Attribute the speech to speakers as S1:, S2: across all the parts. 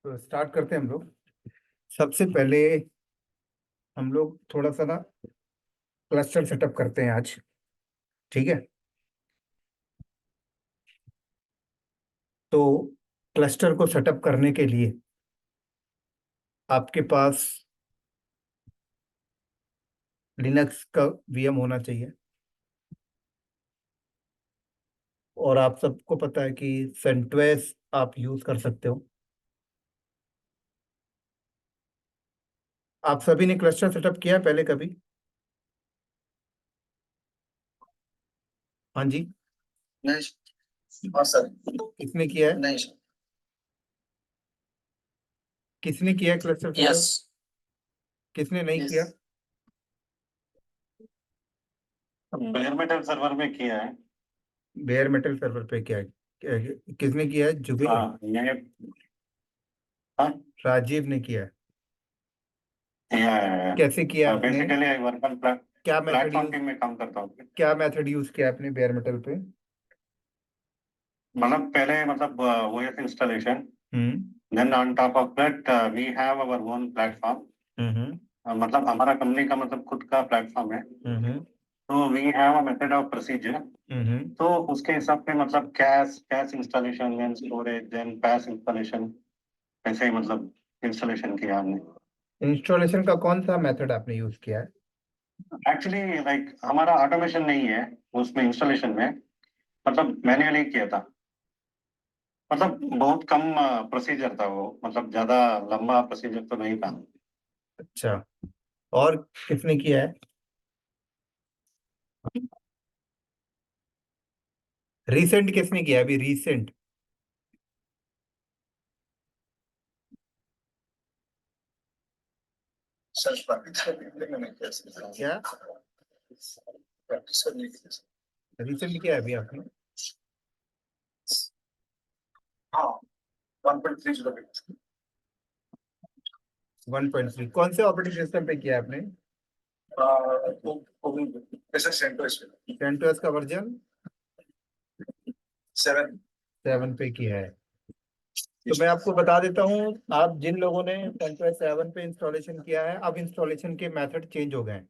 S1: तो स्टार्ट करते हैं हम लोग। सबसे पहले हम लोग थोड़ा सा ना क्लस्टर सेटअप करते हैं आज। ठीक है। तो क्लस्टर को सेटअप करने के लिए आपके पास लिनक्स का वीएम होना चाहिए। और आप सबको पता है कि सेंटोस आप यूज कर सकते हो। आप सभी ने क्लस्टर सेटअप किया है पहले कभी? हाँ जी।
S2: नहीं। हाँ सर।
S1: किसने किया है?
S2: नहीं सर।
S1: किसने किया है क्लस्टर
S2: यस।
S1: सेटअप? किसने नहीं
S2: यस।
S1: किया?
S3: बेयर मेटल सर्वर में किया है।
S1: बेयर मेटल सर्वर पे किया है? किसने किया है? जुबे ने?
S3: हाँ ये। हाँ।
S1: राजीव ने किया है?
S3: या
S1: कैसे किया है आपने?
S3: बेसिकली आई वर्क ऑन
S1: क्या मेथड
S3: प्लेटफॉर्म
S1: यूज
S3: टीम में काम करता हूँ।
S1: क्या मेथड यूज किया आपने बेयर मेटल पे?
S3: मतलब पहले मतलब OS installation,
S1: hmm.
S3: Then on top of that we have our own platform.
S1: Hmm.
S3: मतलब हमारा कंपनी का मतलब खुद का प्लेटफॉर्म है।
S1: हम्म।
S3: तो we have a method of procedure.
S1: Hmm.
S3: तो उसके हिसाब से मतलब cache cache installation, then storage, then PaaS installation, ऐसे ही मतलब इंस्टॉलेशन किया हमने।
S1: इंस्टॉलेशन का कौन सा मेथड आपने यूज किया है?
S3: एक्चुअली लाइक हमारा ऑटोमेशन नहीं है उसमें इंस्टॉलेशन में, मतलब मैन्युअली किया था। मतलब बहुत कम प्रोसीजर था वो, मतलब ज्यादा लंबा प्रोसीजर तो नहीं था।
S1: अच्छा। और किसने किया है? रिसेंट किसने किया है अभी रिसेंट?
S2: सर प्रैक्टिस करने के लिए मैंने किया सर।
S1: क्या
S2: प्रैक्टिस करने के लिए सर।
S1: रिसेंट किया है अभी आपने?
S2: हाँ 1.30
S1: 1.3 कौन से ऑपरेटिंग सिस्टम पे किया है आपने?
S2: ऐसा सेंटर इसमें
S1: CentOS का वर्जन
S2: 7।
S1: 7 पे किया है? तो मैं आपको बता देता हूँ, आप जिन लोगों ने CentOS 7 पे इंस्टॉलेशन किया है, अब इंस्टॉलेशन के मेथड चेंज हो गए हैं।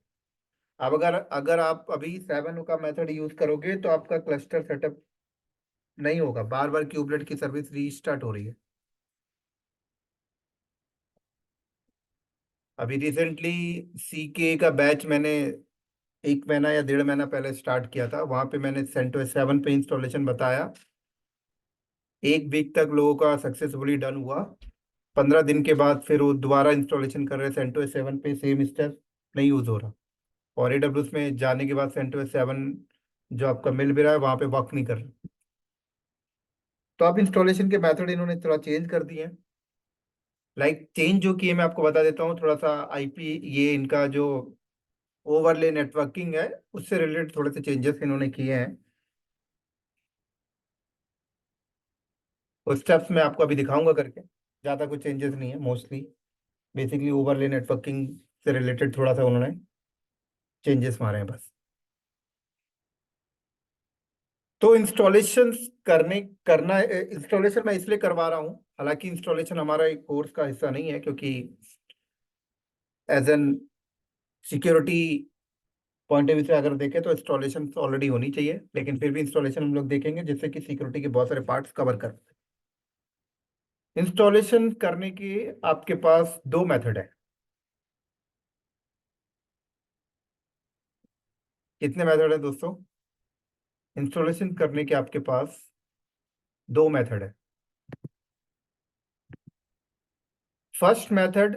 S1: अब अगर अगर आप अभी 7 का मेथड यूज करोगे तो आपका क्लस्टर सेटअप नहीं होगा, बार बार क्यूबलेट की सर्विस रीस्टार्ट हो रही है। अभी रिसेंटली CK का बैच मैंने 1 महीना या 1.5 महीना पहले स्टार्ट किया था, वहां पे मैंने CentOS 7 पे इंस्टॉलेशन बताया। 1 वीक तक लोगों का सक्सेसफुली डन हुआ। 15 दिन के बाद फिर वो दोबारा इंस्टॉलेशन कर रहे हैं CentOS 7 पे, सेम स्टेप नहीं यूज हो रहा। और AWS में जाने के बाद CentOS 7 जो आपका मिल भी रहा है वहां पे वर्क नहीं कर रहा। तो अब इंस्टॉलेशन के मेथड इन्होंने थोड़ा चेंज कर दिए हैं। लाइक चेंज जो किए मैं आपको बता देता हूँ थोड़ा सा। IP, ये इनका जो ओवरले नेटवर्किंग है उससे रिलेटेड थोड़े से चेंजेस इन्होंने किए हैं। उस स्टेप्स मैं आपको अभी दिखाऊंगा करके। ज़्यादा कुछ चेंजेस नहीं है, मोस्टली बेसिकली ओवरले नेटवर्किंग से रिलेटेड थोड़ा सा उन्होंने चेंजेस मारे हैं बस। तो इंस्टॉलेशन करना इंस्टॉलेशन मैं इसलिए करवा रहा हूँ, हालांकि इंस्टॉलेशन हमारा एक कोर्स का हिस्सा नहीं है, क्योंकि as an security point of view से अगर देखें तो इंस्टॉलेशन ऑलरेडी होनी चाहिए, लेकिन फिर भी इंस्टॉलेशन हम लोग देखेंगे जिससे कि सिक्योरिटी के बहुत सारे पार्ट्स कवर कर। इंस्टॉलेशन करने के आपके पास 2 मेथड है। कितने मेथड है दोस्तों? इंस्टॉलेशन करने के आपके पास 2 मेथड है। First method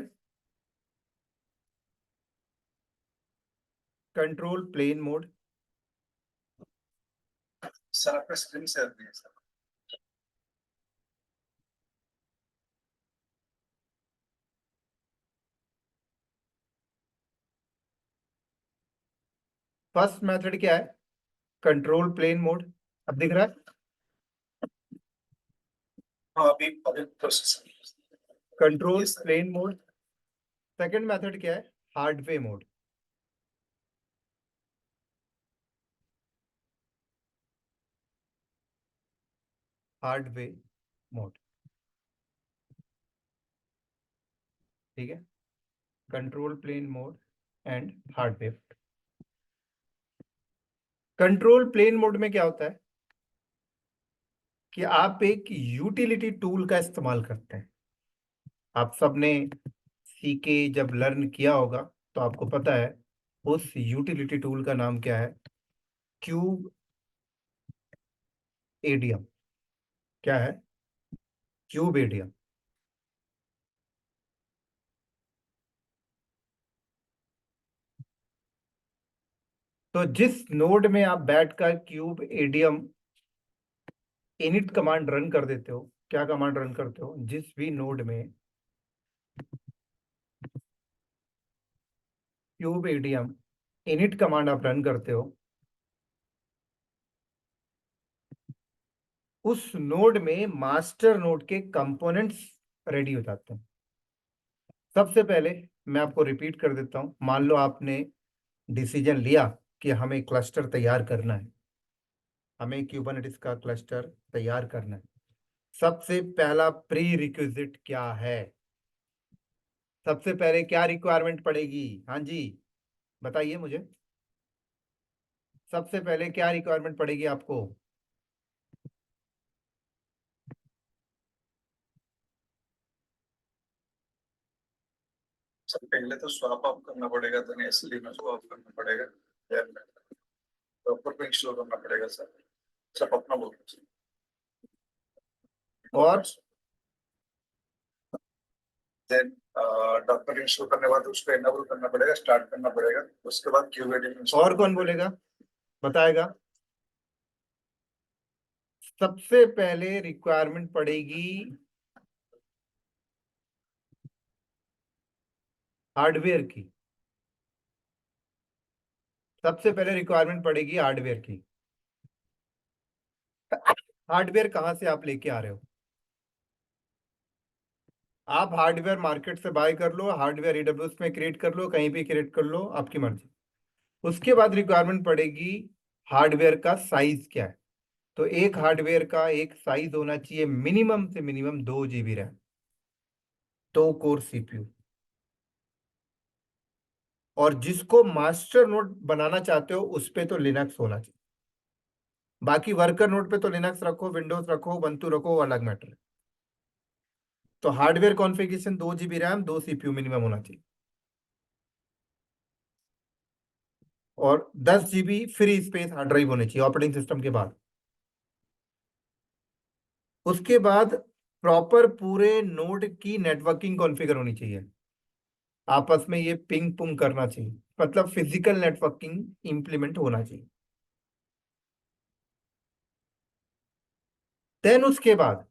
S1: control plane mode.
S2: Sir आपका स्क्रीन शेयर नहीं है सर।
S1: फर्स्ट मेथड क्या है? Control plane mode. अब दिख रहा है?
S2: हाँ अभी अभी process
S1: control
S2: yes sir.
S1: Plane mode. Second method क्या है? Hard way mode. Hard way mode. ठीक है, control plane mode and hardware. Control plane mode में क्या होता है कि आप एक यूटिलिटी टूल का इस्तेमाल करते हैं। आप सबने सीके जब लर्न किया होगा तो आपको पता है उस यूटिलिटी टूल का नाम क्या है, क्यूब एडियम। क्या है? Cube idiom. तो जिस नोड में आप बैठकर cube idiom init command run कर देते हो, क्या कमांड रन करते हो, जिस भी नोड में क्यूब एडियम इनिट कमांड आप रन करते हो, उस नोड में मास्टर नोड के कंपोनेंट्स रेडी हो जाते हैं। सबसे पहले मैं आपको रिपीट कर देता हूं। मान लो आपने डिसीजन लिया कि हमें क्लस्टर तैयार करना है, हमें क्यूबरनेटिस का क्लस्टर तैयार करना है। सबसे पहला प्री रिक्विजिट क्या है? सबसे पहले क्या रिक्वायरमेंट पड़ेगी? हाँ जी, बताइए मुझे। सबसे पहले क्या रिक्वायरमेंट पड़ेगी आपको?
S2: सर पहले तो स्वैप ऑफ करना पड़ेगा, तो एसएलडी में स्वैप करना पड़ेगा, प्रॉपर पे इंस्टॉल करना पड़ेगा सर। सब अपना बोल रहे
S1: और
S2: देन डॉक्टर इंस्टॉल करने के बाद उसको एनेबल करना पड़ेगा, स्टार्ट करना पड़ेगा, उसके बाद क्यूबेडिंग
S1: और कौन बोलेगा, बताएगा? सबसे पहले रिक्वायरमेंट पड़ेगी हार्डवेयर की। सबसे पहले रिक्वायरमेंट पड़ेगी हार्डवेयर की। हार्डवेयर कहां से आप लेके आ रहे हो? आप हार्डवेयर मार्केट से बाय कर लो, हार्डवेयर एडब्ल्यूएस में क्रिएट कर लो, कहीं भी क्रिएट कर लो, आपकी मर्जी। उसके बाद रिक्वायरमेंट पड़ेगी हार्डवेयर का साइज क्या है। तो एक हार्डवेयर का एक साइज होना चाहिए मिनिमम से minimum 2 GB RAM, 2 core CPU. और जिसको मास्टर नोड बनाना चाहते हो उस पे तो लिनक्स होना चाहिए। बाकी वर्कर नोड पे तो लिनक्स रखो, विंडोज रखो, ubuntu रखो, वो अलग मैटर है। तो hardware configuration 2 GB RAM, 2 CPU minimum होना चाहिए, और 10 GB free space hard drive होनी चाहिए ऑपरेटिंग सिस्टम के बाद। उसके बाद प्रॉपर पूरे नोड की नेटवर्किंग कॉन्फ़िगर होनी चाहिए, आपस में ये पिंग पुंग करना चाहिए, मतलब फिजिकल नेटवर्किंग इंप्लीमेंट होना चाहिए। देन उसके बाद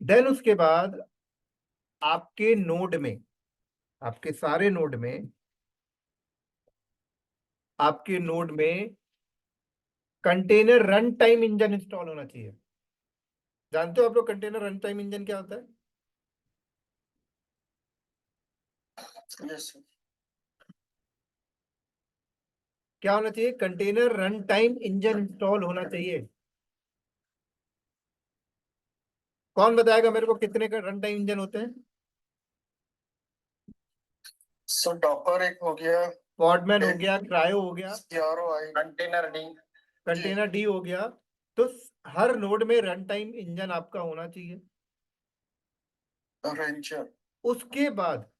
S1: देन उसके बाद आपके नोड में, आपके सारे नोड में, आपके नोड में container run time engine install होना चाहिए। जानते हो आप लोग कंटेनर रन टाइम इंजन क्या होता है?
S2: Yes sir.
S1: क्या होना चाहिए? Container run time engine install होना चाहिए। कौन बताएगा मेरे को कितने का रन टाइम इंजन होते हैं?
S2: सर डॉकर एक हो गया,
S1: पॉडमैन हो गया, क्रायो हो गया,
S2: CROI, container D,
S1: container D हो गया। तो हर नोड में रन टाइम इंजन आपका होना चाहिए।
S2: रेंजर।
S1: उसके बाद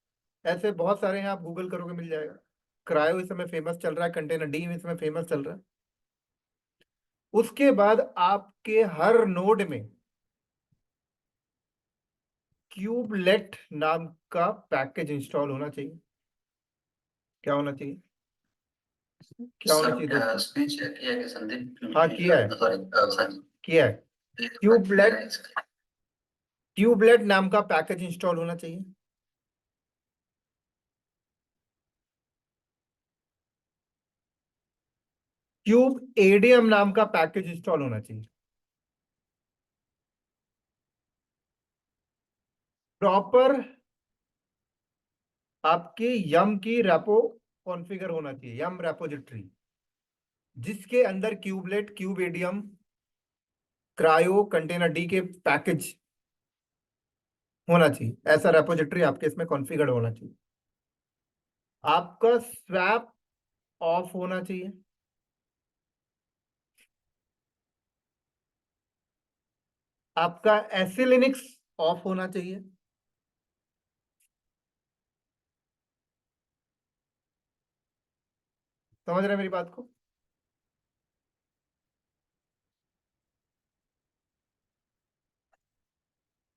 S1: ऐसे बहुत सारे हैं, आप गूगल करोगे मिल जाएगा। क्रायो इस समय फेमस चल रहा है, कंटेनर डी इस समय फेमस चल रहा है। उसके बाद आपके हर नोड में क्यूबलेट नाम का पैकेज इंस्टॉल होना चाहिए। क्या होना चाहिए? क्या होना चाहिए दोस्तों?
S2: स्पीच किया है संदीप?
S1: हाँ किया है,
S2: सॉरी,
S1: किया है। ट्यूबलेट नाम का पैकेज इंस्टॉल होना चाहिए। क्यूब एडीएम नाम का पैकेज इंस्टॉल होना चाहिए। प्रॉपर आपके यम की रेपो कॉन्फ़िगर होना चाहिए, यम रेपोजिटरी, जिसके अंदर kubelet, cube ADM, cryo, container D के पैकेज होना चाहिए, ऐसा रेपोजिटरी आपके इसमें कॉन्फ़िगर्ड होना चाहिए। आपका स्वैप ऑफ होना चाहिए। आपका एसिलिनिक्स ऑफ होना चाहिए। समझ रहे हैं मेरी बात को?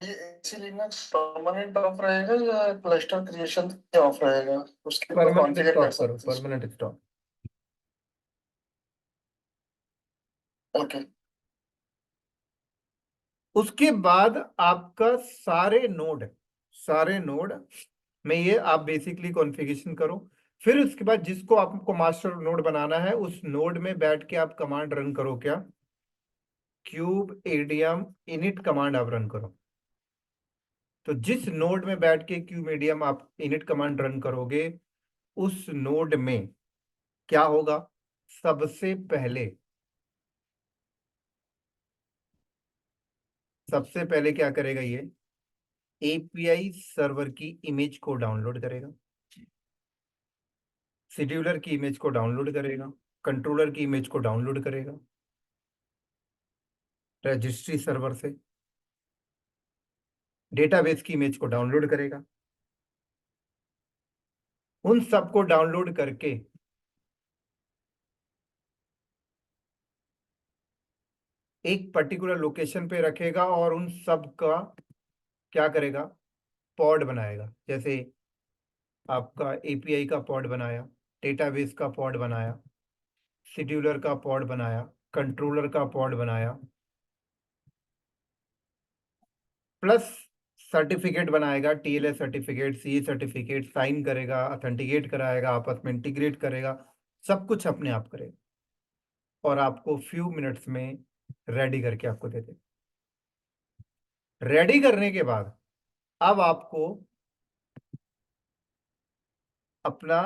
S4: ये एक्सी लिनक्स परमानेंट ऑफ रहेगा या क्लस्टर क्रिएशन ऑफ रहेगा, उसके ऊपर
S1: परमानेंट
S4: कॉन्फ़िगर कर
S1: स्टॉप करो,
S4: सकते हैं।
S1: Permanent stop.
S4: ओके।
S1: उसके बाद आपका सारे नोड में ये आप बेसिकली कॉन्फ़िगरेशन करो। फिर उसके बाद जिसको आपको मास्टर नोड बनाना है उस नोड में बैठ के आप कमांड रन करो। क्या? क्यूब एडीएम इनिट कमांड आप रन करो। तो जिस नोड में बैठ के क्यूब एडीएम आप इनिट कमांड रन करोगे उस नोड में क्या होगा? सबसे पहले क्या करेगा? ये एपीआई सर्वर की इमेज को डाउनलोड करेगा, शेड्यूलर की इमेज को डाउनलोड करेगा, कंट्रोलर की इमेज को डाउनलोड करेगा रजिस्ट्री सर्वर से, डेटाबेस की इमेज को डाउनलोड करेगा। उन सबको डाउनलोड करके एक पर्टिकुलर लोकेशन पे रखेगा और उन सब का क्या करेगा? पॉड बनाएगा। जैसे आपका एपीआई का पॉड बनाया, डेटाबेस का पॉड बनाया, शेड्यूलर का पॉड बनाया, कंट्रोलर का पॉड बनाया, प्लस सर्टिफिकेट बनाएगा, TLS certificate, C certificate, sign करेगा, ऑथेंटिकेट कराएगा, आपस में इंटीग्रेट करेगा, सब कुछ अपने आप करेगा और आपको फ्यू मिनट्स में रेडी करके आपको दे दे। रेडी करने के बाद अब आपको अपना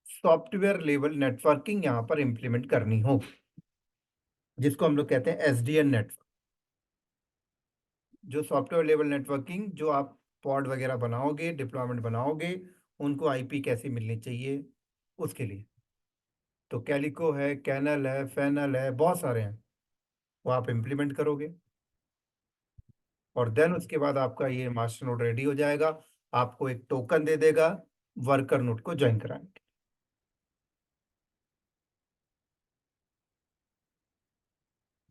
S1: सॉफ्टवेयर लेवल नेटवर्किंग यहां पर इंप्लीमेंट करनी हो, जिसको हम लोग कहते हैं एसडीएन नेटवर्क। जो सॉफ्टवेयर लेवल नेटवर्किंग जो आप पॉड वगैरह बनाओगे, डिप्लॉयमेंट बनाओगे, उनको आईपी कैसी मिलनी चाहिए उसके लिए। तो कैलिको है, कैनल है, फैनल है, बहुत सारे हैं, वो आप इम्प्लीमेंट करोगे और देन उसके बाद आपका ये मास्टर नोड रेडी हो जाएगा। आपको एक टोकन दे देगा वर्कर नोड को ज्वाइन कराने के।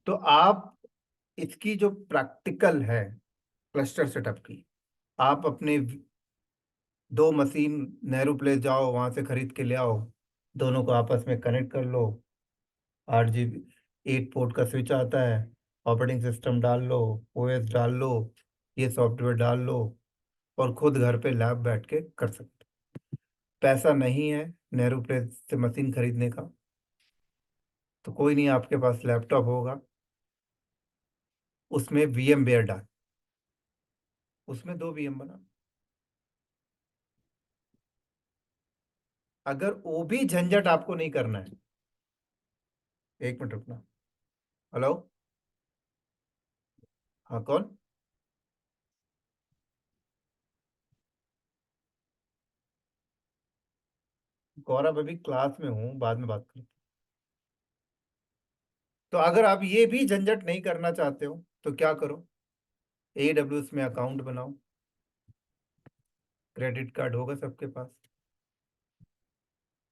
S1: तो आप इसकी जो प्रैक्टिकल है क्लस्टर सेटअप की, आप अपने 2 मशीन नेहरू प्लेस जाओ, वहां से खरीद के ले आओ, दोनों को आपस में कनेक्ट कर लो। 8 GB 8 पोर्ट का स्विच आता है, ऑपरेटिंग सिस्टम डाल लो, ओएस डाल लो, ये सॉफ्टवेयर डाल लो और खुद घर पे लैब बैठ के कर सकते। पैसा नहीं है नेहरू प्लेस से मशीन खरीदने का तो कोई नहीं, आपके पास लैपटॉप होगा, उसमें वीएम वेयर डाल, उसमें 2 VM बना। अगर वो भी झंझट आपको नहीं करना है, 1 मिनट रुकना। हेलो, हाँ कौन? गौरव, अभी क्लास में हूँ, बाद में बात करते हैं। तो अगर आप ये भी झंझट नहीं करना चाहते हो तो क्या करो? AWS में अकाउंट बनाओ, क्रेडिट कार्ड होगा सबके पास,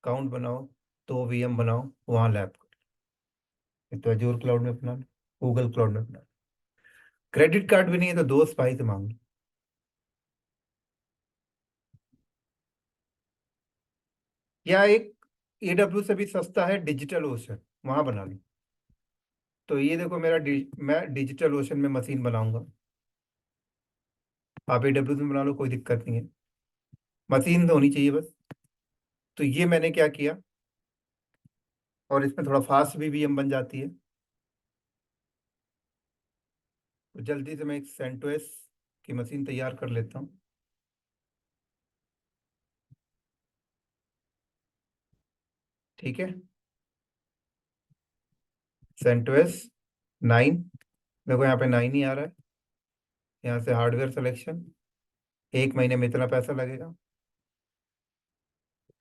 S1: अकाउंट बनाओ, 2 VM बनाओ, वहां लैब करो। तो अजूर क्लाउड में अपना लो, गूगल क्लाउड में अपना लो। क्रेडिट कार्ड भी नहीं है तो दोस्त भाई से मांग लो। या एक AWS से भी सस्ता है डिजिटल ओशन, वहां बना लो। तो ये देखो मेरा मैं डिजिटल ओशन में मशीन बनाऊंगा, आप AWS में बना लो, कोई दिक्कत नहीं है, मशीन तो होनी चाहिए बस। तो ये मैंने क्या किया, और इसमें थोड़ा फास्ट भी VM बन जाती है। तो जल्दी से मैं एक सेंटोस की मशीन तैयार कर लेता हूँ। ठीक है, सेंटोस 9, देखो यहाँ पे 9 ही आ रहा है। यहाँ से हार्डवेयर सिलेक्शन, एक महीने में इतना पैसा लगेगा।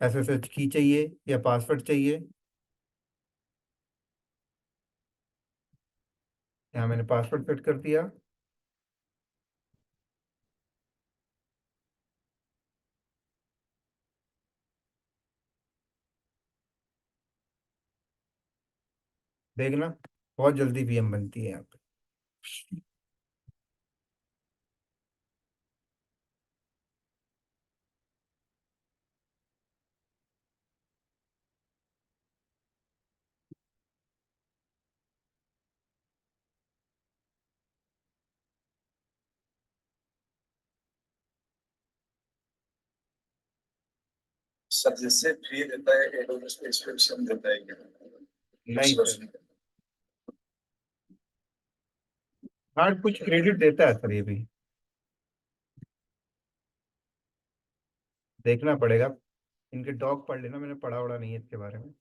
S1: SSH की चाहिए या पासवर्ड चाहिए? यहाँ मैंने पासवर्ड सेट कर दिया। देखना, बहुत जल्दी VM बनती है यहाँ पे।
S2: सर जिससे फ्री देता है एडोबी सब्सक्रिप्शन देता है क्या?
S1: नहीं सर, हाँ कुछ क्रेडिट देता है सर ये भी, देखना पड़ेगा। इनके डॉग पढ़ लेना, मैंने पढ़ा उड़ा नहीं है इसके बारे में।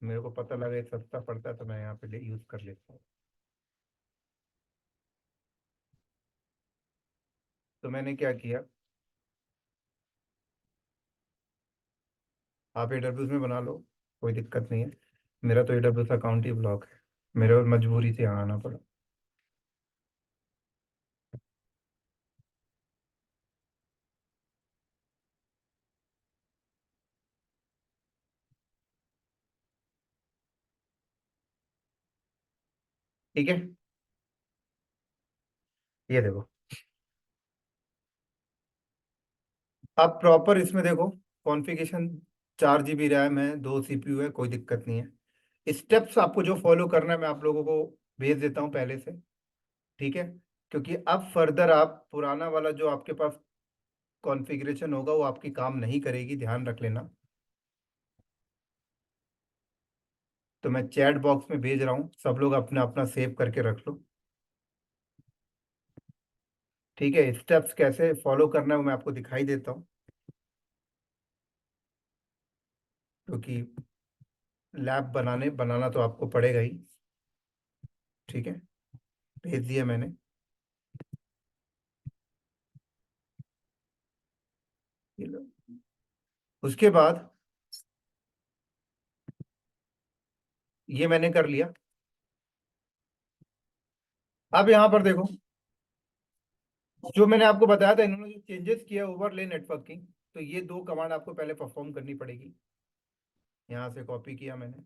S1: मेरे को पता लगा ये सस्ता पड़ता है तो मैं यहाँ पे यूज कर लेता हूँ। तो मैंने क्या किया, आप AWS में बना लो, कोई दिक्कत नहीं है। मेरा तो AWS अकाउंट ही ब्लॉक है, मेरे को मजबूरी से यहाँ आना पड़ा। ठीक है, ये देखो। अब प्रॉपर इसमें देखो, कॉन्फ़िगरेशन 4 GB रैम है, 2 CPU है, कोई दिक्कत नहीं है। स्टेप्स आपको जो फॉलो करना है मैं आप लोगों को भेज देता हूँ पहले से। ठीक है, क्योंकि अब फर्दर आप पुराना वाला जो आपके पास कॉन्फ़िगरेशन होगा वो आपकी काम नहीं करेगी, ध्यान रख लेना। तो मैं चैट बॉक्स में भेज रहा हूँ, सब लोग अपना अपना सेव करके रख लो। ठीक है, स्टेप्स कैसे फॉलो करना है वो मैं आपको दिखाई देता हूँ, क्योंकि लैब बनाना तो आपको पड़ेगा ही। ठीक है, भेज दिया मैंने। ये लो। उसके बाद ये मैंने कर लिया। अब यहाँ पर देखो, जो मैंने आपको बताया था इन्होंने जो चेंजेस किया ओवरले नेटवर्किंग, तो ये 2 कमांड आपको पहले परफॉर्म करनी पड़ेगी। यहाँ से कॉपी किया मैंने,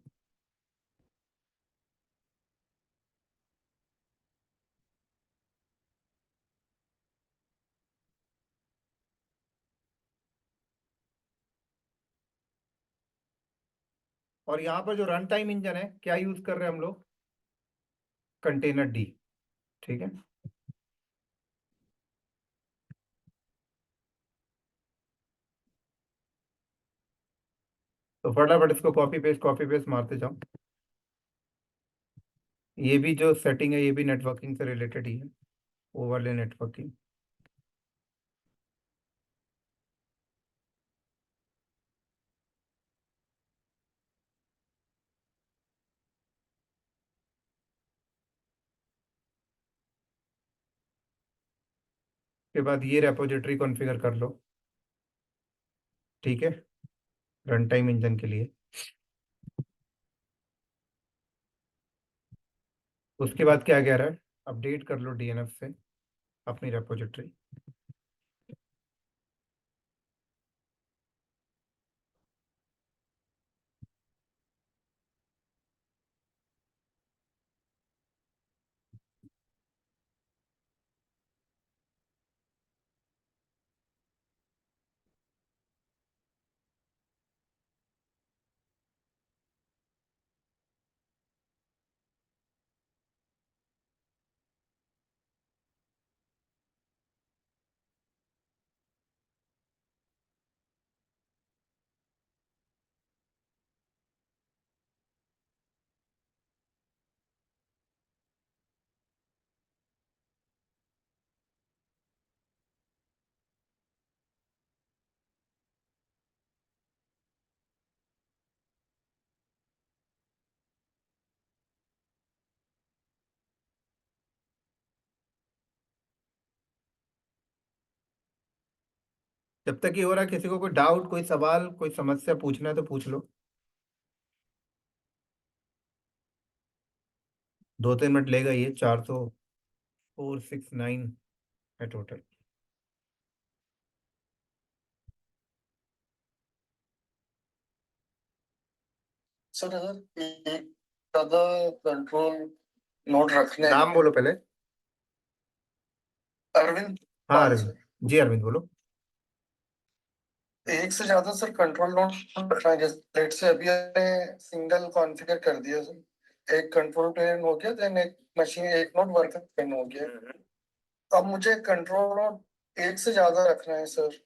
S1: और यहाँ पर जो रन टाइम इंजन है क्या यूज कर रहे हैं हम लोग, कंटेनर डी। ठीक है, तो फटाफट इसको कॉपी पेस्ट मारते जाओ। ये भी जो सेटिंग है ये भी नेटवर्किंग से रिलेटेड ही है, ओवरले नेटवर्किंग। के बाद ये रेपोजिटरी कॉन्फ़िगर कर लो। ठीक है, रन टाइम इंजन के लिए। उसके बाद क्या कह रहा है, अपडेट कर लो DNF से अपनी रेपोजिटरी। जब तक ये हो रहा है, किसी को कोई डाउट, कोई सवाल, कोई समस्या पूछना है तो पूछ लो। 2-3 मिनट लेगा ये। 40469 है टोटल।
S4: सर अगर एक ज्यादा कंट्रोल नोट रखने
S1: नाम
S4: हैं,
S1: बोलो पहले।
S4: अरविंद
S1: हाँ
S4: पाल
S1: अरविंद।
S4: सर,
S1: जी अरविंद बोलो।
S4: एक से ज्यादा सर कंट्रोल नोट रखना है। जैसे लेट से अभी आपने सिंगल कॉन्फ़िगर कर दिया सर, एक कंट्रोल प्लेन हो गया, देन एक मशीन, एक नोट वर्कर प्लेन हो गया। अब मुझे कंट्रोल नोट एक से ज्यादा रखना है सर,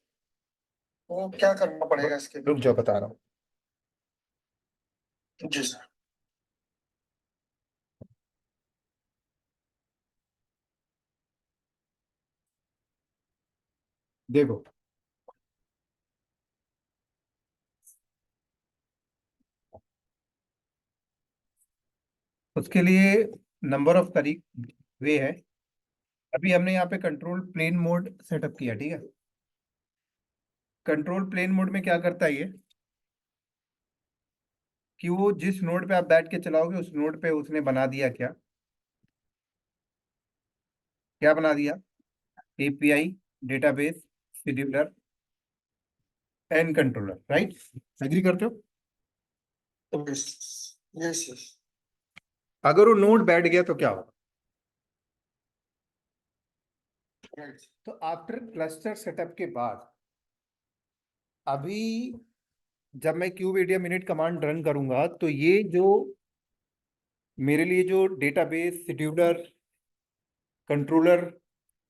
S4: वो क्या करना पड़ेगा इसके
S1: रुक
S4: लिए?
S1: जाओ, बता रहा हूँ।
S4: जी सर।
S1: देखो, उसके लिए नंबर ऑफ तरीक वे है। अभी हमने यहाँ पे कंट्रोल प्लेन मोड सेटअप किया, ठीक है। कंट्रोल प्लेन मोड में क्या करता है ये, कि वो जिस नोड पे आप बैठ के चलाओगे उस नोड पे उसने बना दिया क्या, क्या बना दिया, API, database, scheduler and controller, right. Agree करते हो?
S4: Yes yes yes.
S1: अगर वो नोड बैठ गया तो क्या होगा? तो आफ्टर क्लस्टर सेटअप के बाद, अभी जब मैं क्यूब एडिया मिनट कमांड रन करूंगा तो ये जो मेरे लिए जो डेटाबेस, शेड्यूलर, कंट्रोलर,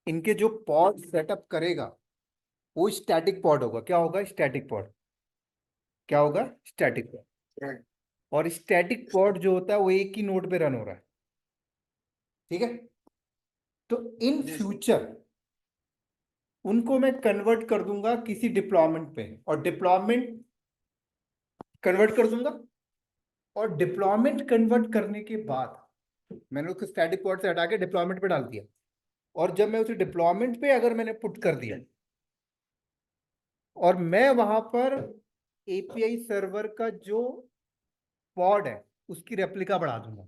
S1: इनके जो पॉड सेटअप करेगा वो स्टैटिक पॉड होगा। क्या होगा? Static pod. क्या होगा? Static pod. और स्टैटिक पॉड जो होता है वो एक ही नोड पे रन हो रहा है, ठीक है। तो इन फ्यूचर उनको मैं कन्वर्ट कर दूंगा किसी डिप्लॉयमेंट पे, और डिप्लॉयमेंट कन्वर्ट कर दूंगा। और डिप्लॉयमेंट कन्वर्ट करने के बाद मैंने उसको स्टैटिक पॉड से हटा के डिप्लॉयमेंट पे डाल दिया। और जब मैं उसे डिप्लॉयमेंट पे अगर मैंने पुट कर दिया, और मैं वहां पर एपीआई सर्वर का जो पॉड है उसकी रेप्लिका बढ़ा दूंगा,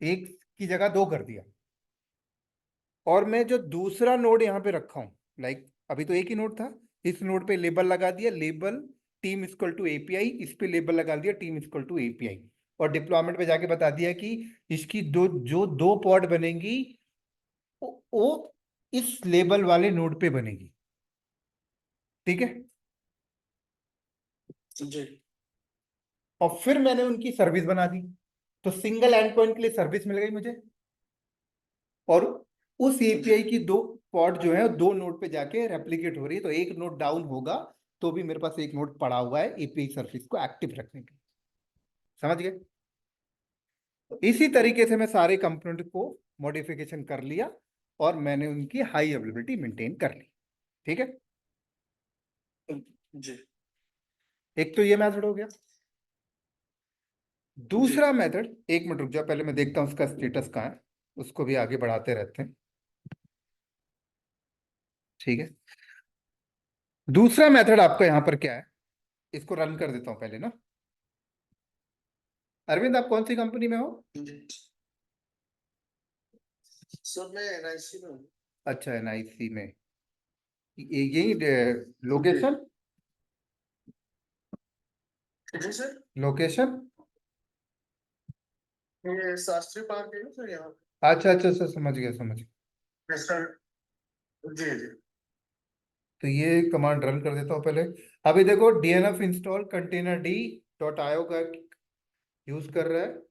S1: एक की जगह 2 कर दिया। और मैं जो दूसरा नोड यहाँ पे रखा हूँ, लाइक अभी तो एक ही नोड था, इस नोड पे लेबल लगा दिया, label team equal to API, इस पे लेबल लगा दिया टीम इक्वल टू एपीआई। और डिप्लॉयमेंट पे जाके बता दिया कि इसकी जो 2 पॉड बनेंगी वो इस लेबल वाले नोड पे बनेगी, ठीक है।
S4: जी
S1: और फिर मैंने उनकी सर्विस बना दी, तो सिंगल एंड पॉइंट के लिए सर्विस मिल गई मुझे। और उस एपीआई की 2 पॉड जो है 2 नोड पे जाके रेप्लिकेट हो रही है, तो एक नोड डाउन होगा तो भी मेरे पास एक नोड पड़ा हुआ है एपीआई सर्विस को एक्टिव रखने के लिए। समझ गए? इसी तरीके से मैं सारे कंपोनेंट को मॉडिफिकेशन कर लिया और मैंने उनकी हाई अवेलेबिलिटी मेंटेन कर ली, ठीक है।
S4: जी।
S1: एक तो ये मेथड हो गया। दूसरा मेथड, एक मिनट रुक जाओ, पहले मैं देखता हूँ उसका स्टेटस कहाँ है, उसको भी आगे बढ़ाते रहते हैं, ठीक है। दूसरा मेथड आपका यहाँ पर क्या है, इसको रन कर देता हूँ पहले ना। अरविंद, आप कौन सी कंपनी में हो?
S4: सर मैं एनआईसी में हूँ।
S1: अच्छा, एनआईसी में। यही लोकेशन?
S4: जी सर,
S1: लोकेशन?
S4: ये शास्त्री पार्क है ना सर यहाँ
S1: अच्छा अच्छा अच्छा, समझ गया समझ गया।
S4: पे सर। जी जी।
S1: तो ये कमांड रन कर देता हूँ पहले। अभी देखो, DNF install container D dot IO का यूज कर रहा है।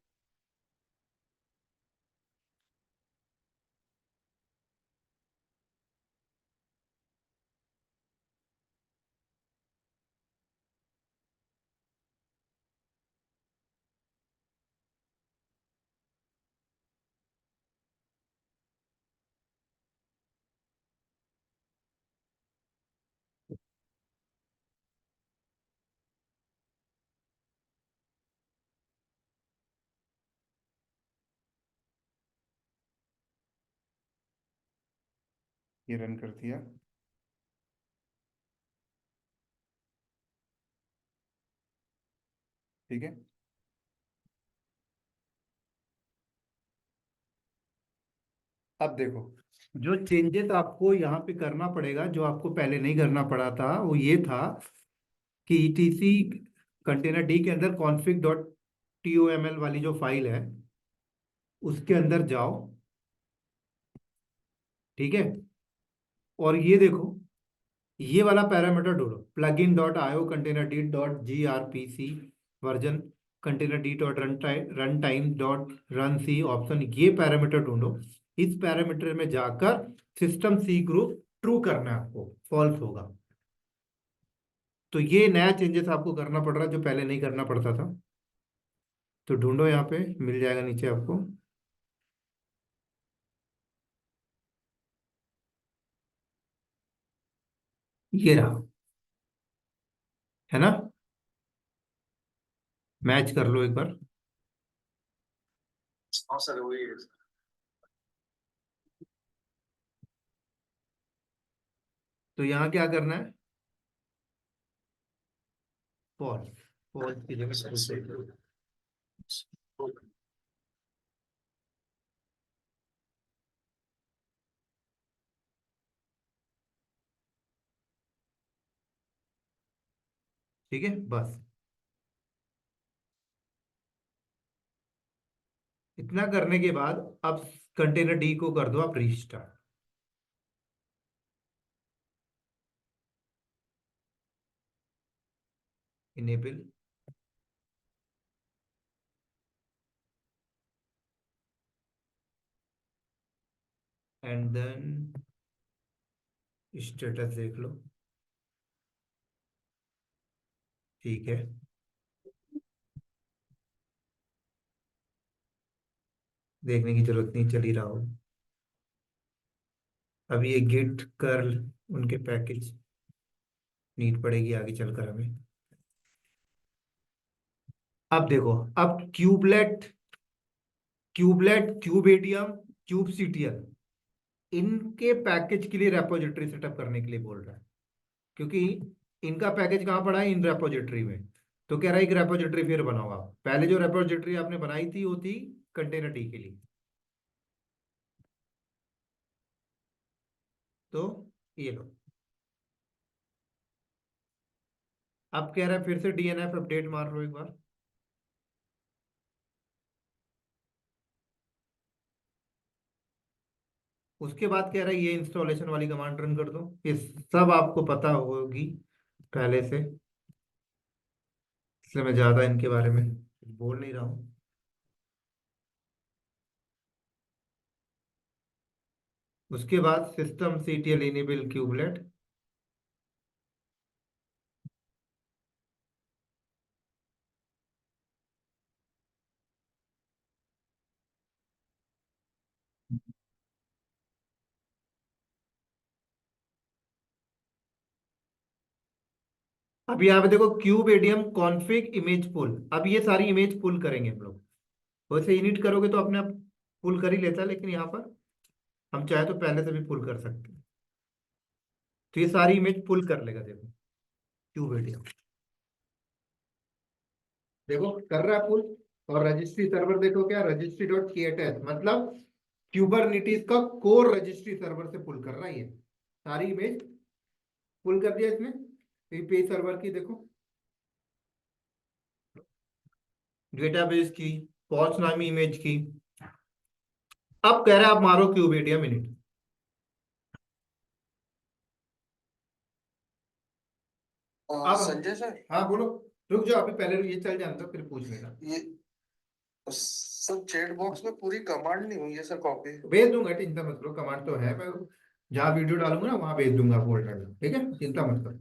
S1: ये रन कर दिया। ठीक है। अब देखो, जो चेंजेस आपको यहाँ पे करना पड़ेगा, जो आपको पहले नहीं करना पड़ा था, वो ये था कि ईटीसी कंटेनर डी के अंदर config डॉट toml वाली जो फाइल है उसके अंदर जाओ, ठीक है। और ये देखो, ये वाला पैरामीटर ढूंढो, plugin dot IO containerd dot gRPC version containerd dot runtime dot runc option, ये पैरामीटर ढूंढो। इस पैरामीटर में जाकर सिस्टम सी ग्रुप ट्रू करना है आपको, फॉल्स होगा। तो ये नया चेंजेस आपको करना पड़ रहा है जो पहले नहीं करना पड़ता था। तो ढूंढो, यहाँ पे मिल जाएगा नीचे आपको। ये रहा, है ना, मैच कर लो एक बार।
S2: हाँ सर वही है।
S1: तो यहाँ क्या करना है, फॉल्स, फॉल्स की जगह true पे करो। ठीक है, बस इतना करने के बाद अब कंटेनर डी को कर दो आप restart. Enable, and then status देख लो, ठीक है। देखने की जरूरत नहीं, चल ही रहा हो। अब ये गिट कर्ल उनके पैकेज नीड पड़ेगी आगे चलकर हमें। अब देखो, अब क्यूबलेट, क्यूबेडियम, क्यूबसीटीएल, इनके पैकेज के लिए रेपोजिटरी सेटअप करने के लिए बोल रहा है, क्योंकि इनका पैकेज कहाँ पड़ा है, इन रेपोजिटरी में। तो कह रहा है एक रेपोजिटरी फिर बनाओ आप। पहले जो रेपोजिटरी आपने बनाई थी वो थी कंटेनर डी के लिए। तो ये लो, अब कह रहा है फिर से डीएनएफ अपडेट मार लो एक बार। उसके बाद कह रहा है ये इंस्टॉलेशन वाली कमांड रन कर दो। ये सब आपको पता होगी पहले से, इसलिए मैं ज्यादा इनके बारे में बोल नहीं रहा हूँ। उसके बाद सिस्टम सीटीएल इनेबल क्यूबलेट, अब यहाँ पे देखो क्यूब एडीएम कॉन्फ़िग इमेज पुल। अब ये सारी इमेज पुल करेंगे हम लोग। वैसे इनिट करोगे तो अपने आप पुल कर ही लेता है, लेकिन यहाँ पर हम चाहे तो पहले से भी पुल कर सकते हैं। तो ये सारी इमेज पुल कर लेगा, देखो क्यूब एडीएम, देखो कर रहा है पुल। और रजिस्ट्री सर्वर देखो क्या, रजिस्ट्री डॉट kts, मतलब क्यूबरनीटिस का कोर रजिस्ट्री सर्वर से पुल कर रहा है। ये सारी इमेज पुल कर दिया इसने। पेज सर्वर की देखो, डेटाबेस की, पॉच नामी इमेज की। अब कह रहा है आप मारो क्यूबेडिया मिनट। अब
S4: संजय सर,
S1: हाँ बोलो, रुक जाओ अभी, पहले ये चल जाने दो फिर पूछ लेना।
S4: ये सब चैट बॉक्स में पूरी कमांड नहीं हुई है सर कॉपी।
S1: भेज दूंगा, चिंता मत करो, कमांड तो है, मैं जहाँ वीडियो डालूंगा ना वहां भेज दूंगा फोल्डर में, ठीक है, चिंता मत करो।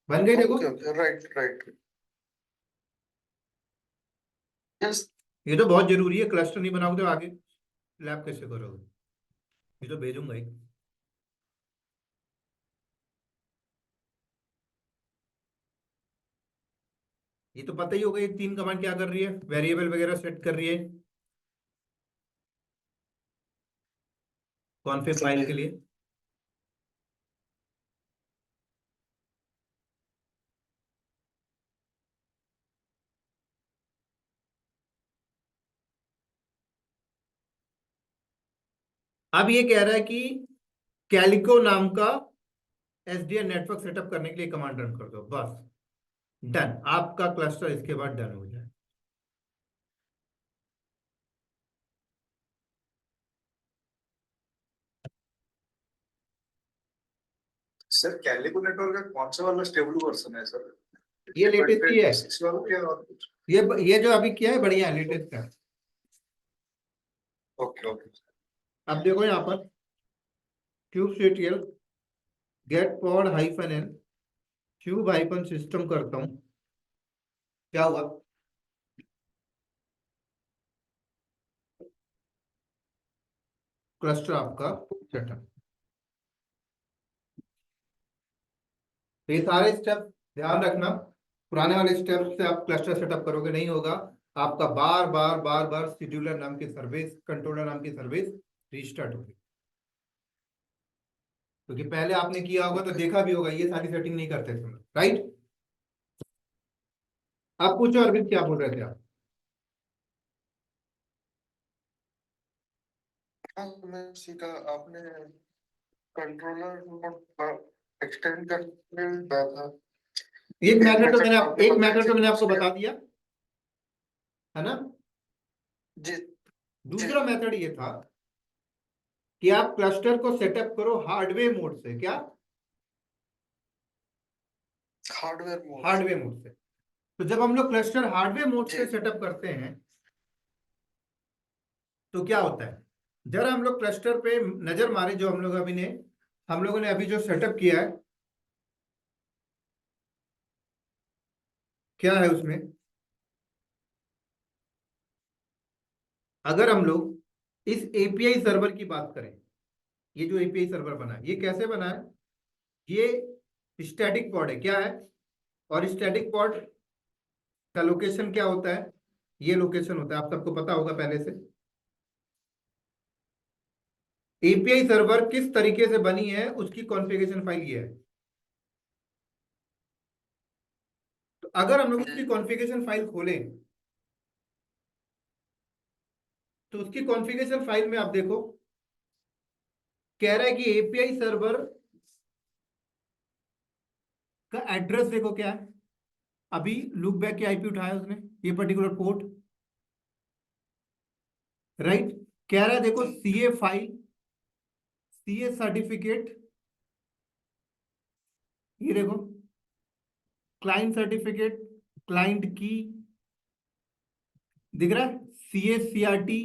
S1: बन गई देखो।
S4: Okay okay, right right, yes.
S1: ये तो बहुत जरूरी है, क्लस्टर नहीं बनाओगे तो आगे लैब कैसे करोगे। ये तो भेजूंगा ही। ये तो पता ही होगा ये तीन कमांड क्या कर रही है, वेरिएबल वगैरह सेट कर रही है कॉन्फ़िग फाइल के लिए। अब ये कह रहा है कि कैलिको नाम का एसडीएन नेटवर्क सेटअप करने के लिए कमांड रन कर दो, बस डन, आपका क्लस्टर इसके बाद डन हो जाए।
S2: सर कैलिको नेटवर्क का कौन सा वाला स्टेबल वर्जन है सर?
S1: ये लेटेस्ट ही है,
S2: 6 वाला या और कुछ?
S1: ये जो अभी किया है बढ़िया है, लेटेस्ट है।
S2: Okay okay.
S1: अब देखो यहाँ पर kubectl get pod hyphen N cube hyphen system करता हूं, क्या हुआ? क्लस्टर आपका सेटअप। तो ये सारे स्टेप ध्यान रखना, पुराने वाले स्टेप से आप क्लस्टर सेटअप करोगे नहीं होगा, आपका बार बार बार बार शेड्यूलर नाम की सर्विस, कंट्रोलर नाम की सर्विस रीस्टार्ट होगी। क्योंकि पहले आपने किया होगा तो देखा भी होगा, ये सारी सेटिंग नहीं करते थे, राइट? आप पूछो अरविंद, क्या बोल रहे थे आप?
S4: हाँ, मैं सीखा आपने कंट्रोलर नोड एक्सटेंड करके दिया था।
S1: एक मैथड तो मैंने
S4: आपने
S1: एक
S4: बताया
S1: मैथड तो मैंने आपको
S4: उसके-
S1: बता दिया है ना।
S4: जी
S1: दूसरा मेथड ये था कि आप क्लस्टर को सेटअप करो हार्डवेयर मोड से। क्या?
S4: Hardware mode.
S1: हार्डवेयर मोड से। तो जब हम लोग क्लस्टर हार्डवेयर मोड से
S4: जी।
S1: सेटअप करते हैं तो क्या होता है, जरा हम लोग क्लस्टर पे नजर मारे, जो हम लोगों ने अभी जो सेटअप किया है, क्या है उसमें? अगर हम लोग इस एपीआई सर्वर की बात करें, ये जो एपीआई सर्वर बना है ये कैसे बना है? ये स्टैटिक पॉड है, क्या है? और स्टैटिक पॉड का लोकेशन क्या होता है? ये लोकेशन होता है, आप सबको पता होगा पहले से। एपीआई सर्वर किस तरीके से बनी है उसकी कॉन्फ़िगरेशन फाइल ये है। तो अगर हम लोग उसकी कॉन्फ़िगरेशन फाइल खोलें तो उसकी कॉन्फ़िगरेशन फाइल में आप देखो, कह रहा है कि एपीआई सर्वर का एड्रेस देखो क्या है। अभी लुक बैक की आईपी उठाया उसने, ये पर्टिकुलर पोर्ट, राइट? कह रहा है देखो सीए फाइल, सीए सर्टिफिकेट, ये देखो क्लाइंट सर्टिफिकेट, क्लाइंट की, दिख रहा है सीए सीआरटी,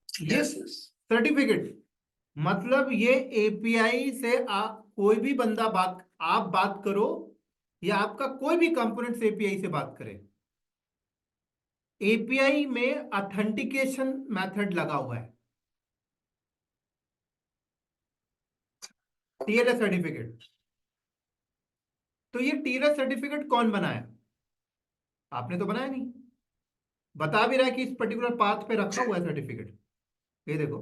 S1: ये सर्टिफिकेट। मतलब ये एपीआई से आप कोई भी बंदा आप बात करो या आपका कोई भी कंपोनेंट एपीआई से बात करे, एपीआई में ऑथेंटिकेशन मेथड लगा हुआ है, टीएलएस सर्टिफिकेट। तो ये टीएलएस सर्टिफिकेट कौन बनाया? आपने तो बनाया नहीं। बता भी रहा है कि इस पर्टिकुलर पाथ पे रखा हुआ है सर्टिफिकेट, ये देखो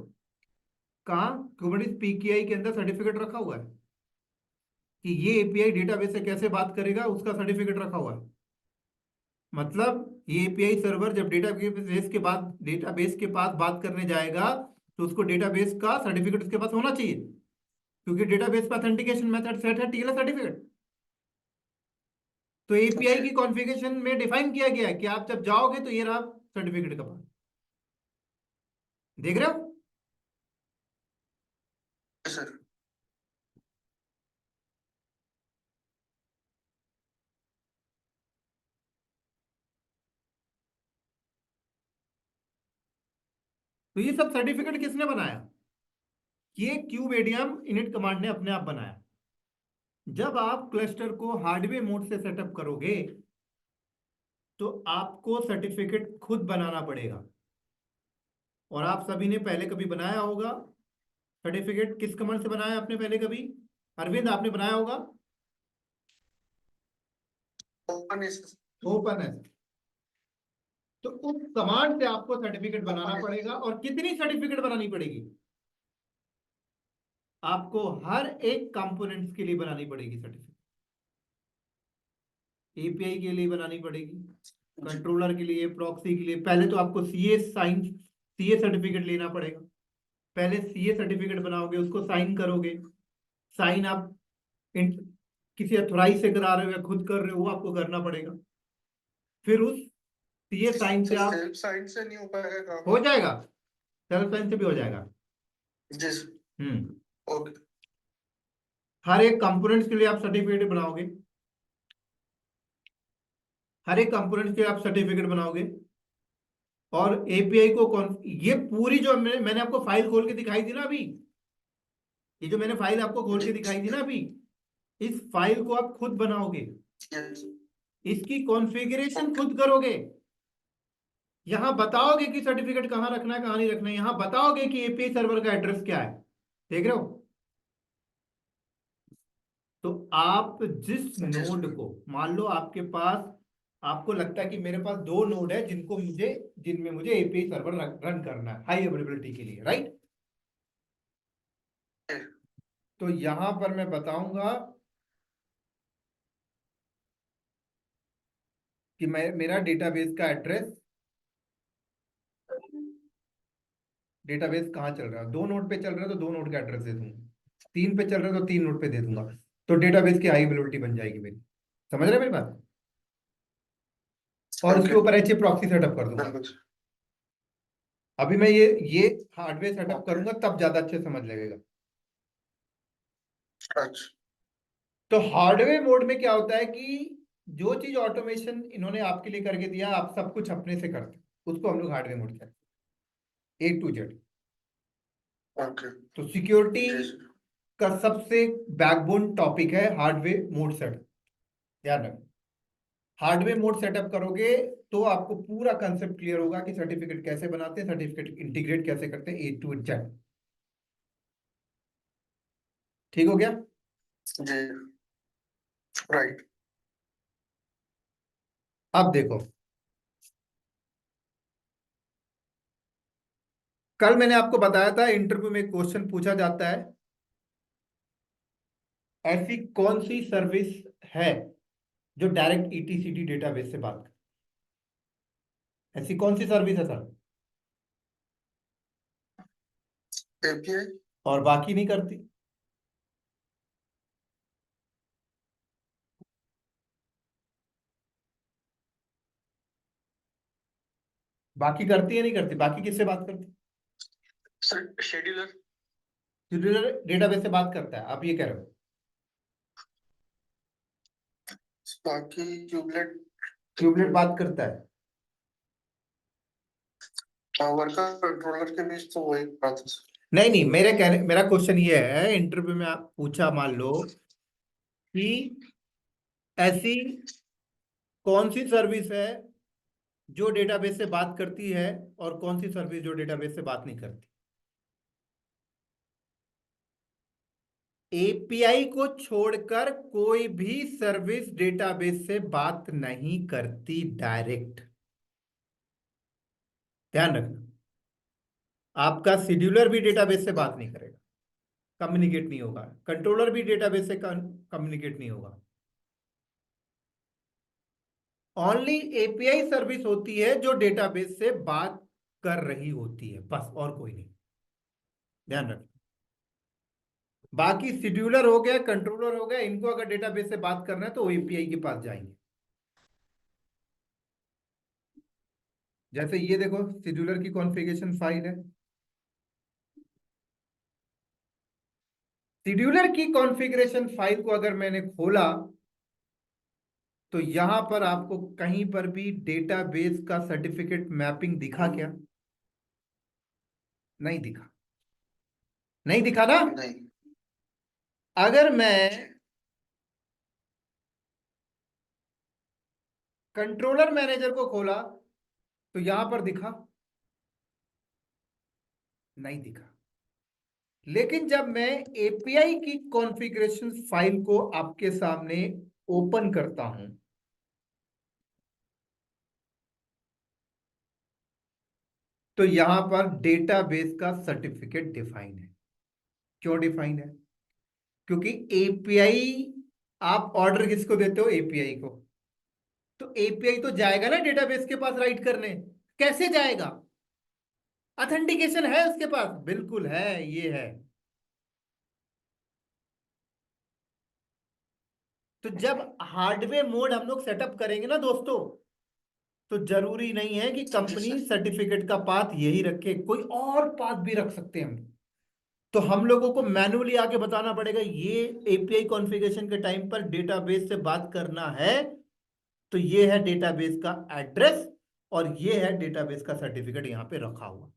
S1: कहाँ कुबरनेटिस पीकेआई के अंदर सर्टिफिकेट रखा हुआ है कि ये एपीआई डेटाबेस से कैसे बात करेगा, उसका सर्टिफिकेट रखा हुआ है। मतलब ये एपीआई सर्वर जब डेटाबेस के पास बात करने जाएगा तो उसको डेटाबेस का सर्टिफिकेट उसके पास होना चाहिए, क्योंकि डेटाबेस पर ऑथेंटिकेशन मेथड सेट है टीएलएस सर्टिफिकेट। तो एपीआई की कॉन्फ़िगरेशन में डिफाइन किया गया है कि आप जब जाओगे तो ये रहा सर्टिफिकेट का पास, देख रहे हो?
S4: सर
S1: तो ये सब सर्टिफिकेट किसने बनाया? ये क्यूबेडियम इनिट कमांड ने अपने आप बनाया। जब आप क्लस्टर को हार्डवेयर मोड से सेटअप करोगे तो आपको सर्टिफिकेट खुद बनाना पड़ेगा। और आप सभी ने पहले कभी बनाया होगा सर्टिफिकेट, किस कमांड से बनाया आपने पहले कभी? अरविंद, आपने बनाया होगा
S4: ओपन
S1: ओपन है। तो उस कमांड से आपको सर्टिफिकेट बनाना पड़ेगा। और कितनी सर्टिफिकेट बनानी पड़ेगी? आपको हर एक कंपोनेंट्स के लिए बनानी पड़ेगी सर्टिफिकेट। एपीआई के लिए बनानी पड़ेगी, कंट्रोलर के लिए, प्रॉक्सी के लिए। पहले तो आपको सीए साइन सीए सर्टिफिकेट लेना पड़ेगा। पहले सीए सर्टिफिकेट बनाओगे, उसको साइन करोगे। साइन आप किसी अथोराइज से करा रहे हो या खुद कर रहे हो, वो आपको करना पड़ेगा। फिर उस सीए साइन से आप
S4: सेल्फ साइड से नहीं हो पाएगा काम?
S1: हो जाएगा, सेल्फ साइन से भी हो जाएगा।
S4: जी सर।
S1: हम्म।
S4: ओके।
S1: हर एक कंपोनेंट्स के लिए आप सर्टिफिकेट बनाओगे, हर एक कंपोनेंट्स के लिए आप सर्टिफिकेट बनाओगे। और एपीआई को कौन, ये पूरी जो मैंने आपको फाइल खोल के दिखाई थी ना अभी, ये जो मैंने फाइल आपको खोल के दिखाई थी ना अभी, इस फाइल को आप खुद बनाओगे,
S4: Yes.
S1: इसकी कॉन्फ़िगरेशन खुद करोगे। यहां बताओगे कि सर्टिफिकेट कहां रखना है कहां नहीं रखना है, यहां बताओगे कि एपीआई सर्वर का एड्रेस क्या है। देख रहे हो? तो आप जिस नोड को, मान लो आपके पास, आपको लगता है कि मेरे पास 2 नोड है जिनमें मुझे एपीआई सर्वर रन करना है हाई अवेलेबिलिटी के लिए, राइट? तो यहां पर मैं बताऊंगा कि मेरा डेटाबेस का एड्रेस, डेटाबेस कहाँ चल रहा है। 2 नोड पे चल रहा है तो 2 नोड का एड्रेस दे दूंगा, 3 पे चल रहा है तो 3 नोड पे दे दूंगा। तो डेटाबेस की हाई अवेलेबिलिटी बन जाएगी मेरी। समझ रहे हैं मेरी बात? और उसके
S4: Okay.
S1: ऊपर एचए प्रॉक्सी सेटअप कर दूंगा।
S4: बिल्कुल।
S1: अभी मैं ये हार्डवेयर सेटअप
S4: Okay.
S1: करूंगा तब ज्यादा अच्छे समझ लगेगा।
S4: अच्छा।
S1: तो हार्डवेयर मोड में क्या होता है कि जो चीज ऑटोमेशन इन्होंने आपके लिए करके दिया, आप सब कुछ अपने से करते हैं, उसको हम लोग हार्डवेयर मोड कहते हैं, A to Z।
S4: ओके।
S1: तो सिक्योरिटी
S4: जी सर।
S1: का सबसे बैकबोन टॉपिक है हार्डवेयर मोड सेटअप। ध्यान रखना, हार्डवेयर मोड सेटअप करोगे तो आपको पूरा कंसेप्ट क्लियर होगा कि सर्टिफिकेट कैसे बनाते हैं, सर्टिफिकेट इंटीग्रेट कैसे करते हैं, A to Z। ठीक हो गया?
S4: जी। राइट।
S1: अब देखो, कल मैंने आपको बताया था इंटरव्यू में क्वेश्चन पूछा जाता है, ऐसी कौन सी सर्विस है जो डायरेक्ट ईटीसीटी डेटाबेस से बात करे। ऐसी कौन सी सर्विस है सर?
S4: एपीआई।
S1: और बाकी नहीं करती? बाकी करती है नहीं करती? बाकी किससे बात करती?
S4: Sir scheduler.
S1: शेड्यूलर डेटाबेस से बात करता है, आप ये कह रहे हो?
S4: बाकी क्यूबलेट।
S1: क्यूबलेट बात करता है?
S4: वर्कर कंट्रोलर के बीच तो वही बात है सर।
S1: नहीं नहीं, मेरा क्वेश्चन ये है, इंटरव्यू में आप पूछा, मान लो कि ऐसी कौन सी सर्विस है जो डेटाबेस से बात करती है और कौन सी सर्विस जो डेटाबेस से बात नहीं करती। एपीआई को छोड़कर कोई भी सर्विस डेटाबेस से बात नहीं करती डायरेक्ट। ध्यान रखना, आपका शेड्यूलर भी डेटाबेस से बात नहीं करेगा, कम्युनिकेट नहीं होगा, कंट्रोलर भी डेटाबेस से कम्युनिकेट नहीं होगा। ओनली एपीआई सर्विस होती है जो डेटाबेस से बात कर रही होती है, बस, और कोई नहीं। ध्यान रखना, बाकी शेड्यूलर हो गया, कंट्रोलर हो गया, इनको अगर डेटाबेस से बात करना है तो वो एपीआई के पास जाएंगे। जैसे ये देखो, शेड्यूलर की कॉन्फ़िगरेशन फाइल है। शेड्यूलर की कॉन्फ़िगरेशन फाइल को अगर मैंने खोला तो यहां पर आपको कहीं पर भी डेटाबेस का सर्टिफिकेट मैपिंग दिखा क्या? नहीं दिखा, नहीं दिखा ना?
S4: नहीं।
S1: अगर मैं कंट्रोलर मैनेजर को खोला तो यहां पर दिखा? नहीं दिखा। लेकिन जब मैं एपीआई की कॉन्फ़िगरेशन फाइल को आपके सामने ओपन करता हूं तो यहां पर डेटाबेस का सर्टिफिकेट डिफाइन है। क्यों डिफाइन है? क्योंकि एपीआई, आप ऑर्डर किसको देते हो? एपीआई को। तो एपीआई तो जाएगा ना डेटाबेस के पास राइट करने, कैसे जाएगा? ऑथेंटिकेशन है उसके पास, बिल्कुल है, ये है। तो जब हार्डवेयर मोड हम लोग सेटअप करेंगे ना दोस्तों, तो जरूरी नहीं है कि कंपनी सर्टिफिकेट का पाथ यही रखे, कोई और पाथ भी रख सकते हैं हम। तो हम लोगों को मैनुअली आके बताना पड़ेगा, ये एपीआई कॉन्फ़िगरेशन के टाइम पर डेटाबेस से बात करना है, तो ये है डेटाबेस का एड्रेस और ये है डेटाबेस का सर्टिफिकेट यहाँ पे रखा हुआ।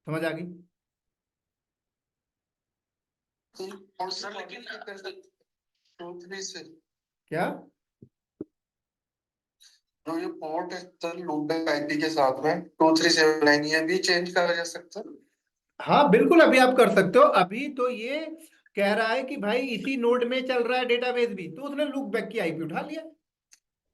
S1: समझ आ गई?
S4: और सर लेकिन 2-3 से
S1: क्या?
S4: जो ये पोर्ट है सर लूपबैक आईपी के साथ में 2379, ये भी चेंज करा जा सकता है?
S1: हाँ बिल्कुल, अभी आप कर सकते हो। अभी तो ये कह रहा है कि भाई इसी नोड में चल रहा है डेटाबेस भी, तो उसने लुक बैक की आईपी उठा लिया।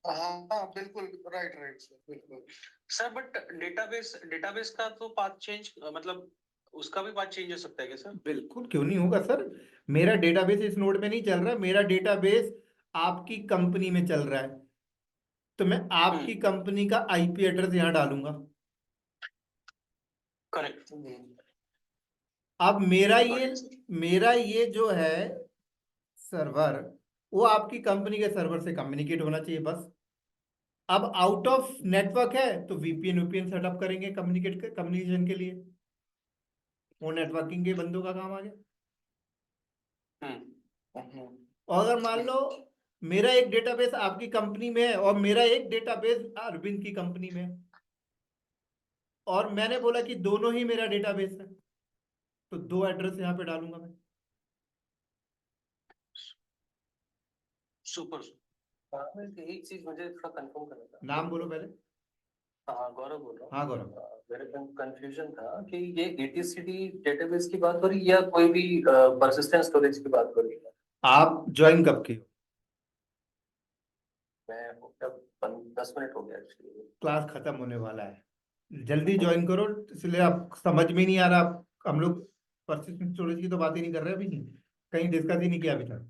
S4: हाँ बिल्कुल, राइट राइट सर, बिल्कुल।
S5: सर बट डेटाबेस डेटाबेस का तो पाथ चेंज, मतलब उसका भी पाथ चेंज हो सकता है क्या सर?
S1: बिल्कुल, क्यों नहीं होगा सर। मेरा डेटाबेस इस नोड में नहीं चल रहा, मेरा डेटाबेस आपकी कंपनी में चल रहा है, तो मैं आपकी कंपनी का आईपी एड्रेस यहाँ डालूंगा।
S5: करेक्ट।
S1: अब मेरा ये जो है सर्वर, वो आपकी कंपनी के सर्वर से कम्युनिकेट होना चाहिए बस। अब आउट ऑफ नेटवर्क है तो वीपीएन सेटअप करेंगे कम्युनिकेशन के लिए, वो नेटवर्किंग के बंदों का काम आ गया। और अगर मान लो मेरा एक डेटाबेस आपकी कंपनी में है और मेरा एक डेटाबेस अरविंद की कंपनी में है, और मैंने बोला कि दोनों ही मेरा डेटाबेस है, तो दो एड्रेस यहाँ पे डालूंगा मैं।
S5: सुपर।
S6: एक चीज मुझे थोड़ा कंफर्म करना था।
S1: नाम बोलो पहले।
S6: हाँ गौरव बोल रहा हूँ।
S1: हाँ गौरव।
S6: मेरे कंफ्यूजन था कि ये एटीसीडी डेटाबेस की बात हो रही है या कोई भी परसिस्टेंट स्टोरेज की बात हो रही है?
S1: आप ज्वाइन कब की हो?
S6: मैं अब 10 मिनट हो गया एक्चुअली।
S1: क्लास खत्म होने वाला है, जल्दी ज्वाइन करो, इसलिए आप समझ में नहीं आ रहा। हम लोग परसिस्टेंट स्टोरेज की तो बात ही नहीं कर रहे अभी, कहीं डिस्कस ही नहीं किया अभी तक।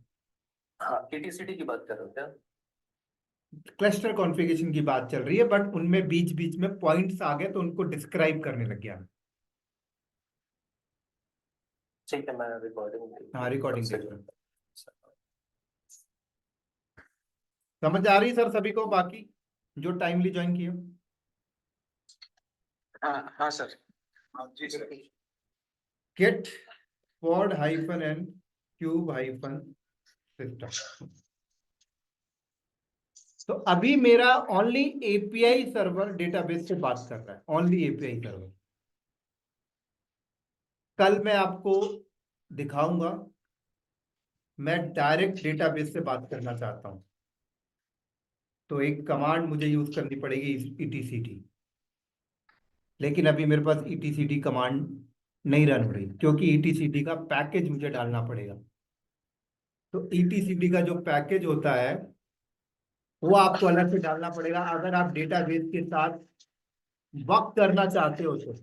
S6: हाँ एटीसीडी की बात कर रहे हो क्या?
S1: क्लस्टर कॉन्फ़िगरेशन की बात चल रही है, बट उनमें बीच बीच में पॉइंट्स आ गए तो उनको डिस्क्राइब करने लग गया।
S6: ठीक है, मैं रिकॉर्डिंग।
S1: हाँ रिकॉर्डिंग देख रहा हूँ। समझ आ रही सर सभी को, बाकी जो टाइमली ज्वाइन किए हो?
S5: हाँ हाँ सर।
S2: हाँ जी sir.
S1: Get pod hyphen N cube hyphen system. तो अभी मेरा ओनली एपीआई सर्वर डेटाबेस से बात कर रहा है, ओनली एपीआई सर्वर। कल मैं आपको दिखाऊंगा, मैं डायरेक्ट डेटाबेस से बात करना चाहता हूं, तो एक कमांड मुझे यूज करनी पड़ेगी ईटीसीडी, लेकिन अभी मेरे पास ईटीसीडी कमांड नहीं रन हो रही, क्योंकि ईटीसीडी का पैकेज मुझे डालना पड़ेगा। तो ईटीसीडी का जो पैकेज होता है वो आपको अलग से डालना पड़ेगा अगर आप डेटाबेस के साथ वर्क करना चाहते हो तो।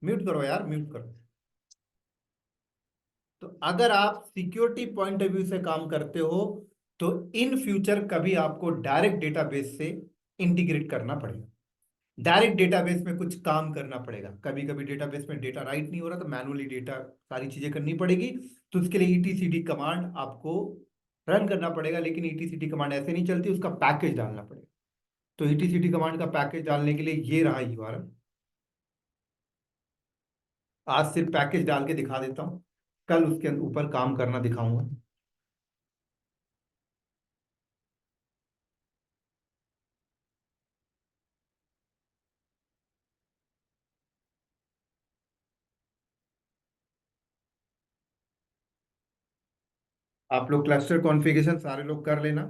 S1: म्यूट करो यार, म्यूट करो। तो अगर आप सिक्योरिटी पॉइंट ऑफ व्यू से काम करते हो तो इन फ्यूचर कभी आपको डायरेक्ट डेटाबेस से इंटीग्रेट करना पड़ेगा, डायरेक्ट डेटाबेस में कुछ काम करना पड़ेगा। कभी कभी डेटाबेस में डेटा राइट नहीं हो रहा तो मैनुअली डेटा सारी चीजें करनी पड़ेगी, तो उसके लिए ईटीसीडी कमांड आपको रन करना पड़ेगा। लेकिन ईटीसीडी कमांड ऐसे नहीं चलती, उसका पैकेज डालना पड़ेगा। तो ईटीसीडी कमांड का पैकेज डालने के लिए ये रहा यूआरएल। आज सिर्फ पैकेज डाल के दिखा देता हूँ, कल उसके ऊपर काम करना दिखाऊंगा। आप लोग क्लस्टर कॉन्फ़िगरेशन सारे लोग कर लेना।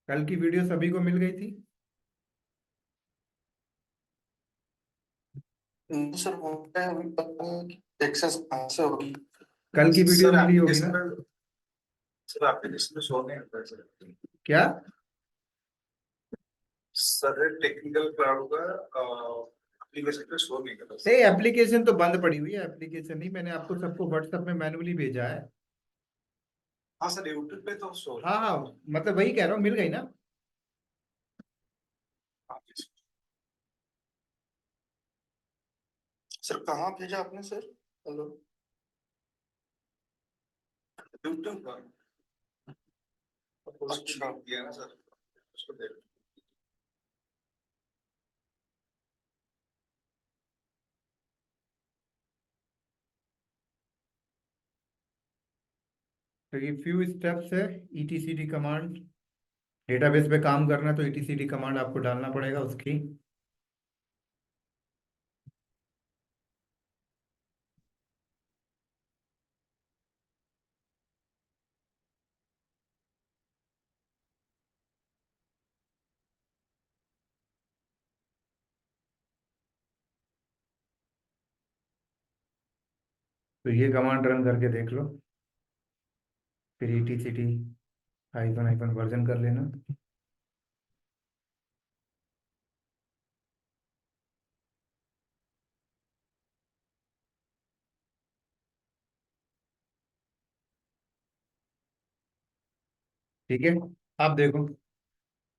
S1: कल की वीडियो सभी को मिल गई थी?
S4: सर वो एक्सेस कहाँ से होगी?
S1: कल की वीडियो मिली होगी ना?
S2: सर आपके इसमें शो नहीं होता है सर।
S1: क्या?
S2: सर टेक्निकल क्लाउड का एप्लीकेशन पे शो नहीं कर रहा
S1: नहीं, एप्लीकेशन तो बंद पड़ी हुई है, एप्लीकेशन नहीं, मैंने आपको सबको व्हाट्सएप में मैनुअली भेजा है।
S2: हाँ सर, यूट्यूब पे तो शो
S1: हाँ हाँ, मतलब वही कह रहा हूँ, मिल गई ना।
S4: सर कहाँ भेजा आपने सर? हेलो।
S2: यूट्यूब पर
S4: अच्छा।
S2: किया ना सर, उसको देख।
S1: तो ये फ्यू स्टेप्स है, ETCD कमांड। डेटाबेस पे काम करना है तो ETCD कमांड आपको डालना पड़ेगा उसकी। तो ये कमांड रन करके देख लो, फिर ETCD हाइफन हाइफन वर्जन कर लेना। ठीक है, अब देखो,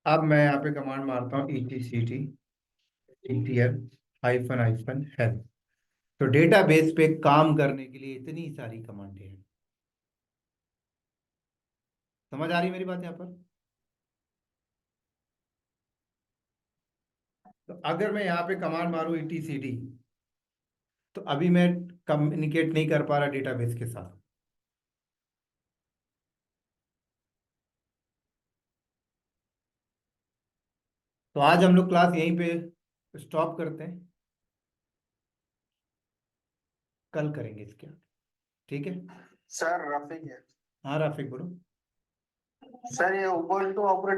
S1: अब मैं यहाँ पे कमांड मारता हूँ ETCD ETL hyphen hyphen help. तो डेटाबेस पे काम करने के लिए इतनी सारी कमांडें हैं। समझ आ रही मेरी बात यहाँ पर? तो अगर मैं यहाँ पे कमांड मारूँ ETCD, तो अभी मैं कम्युनिकेट नहीं कर पा रहा डेटाबेस के साथ। तो आज हम लोग क्लास यहीं पे स्टॉप करते हैं, कल करेंगे इसके आगे। ठीक है?
S4: सर रफिक है।
S1: हाँ राफिक बोलो।
S4: सर ये उबंटू ऑपरेटिंग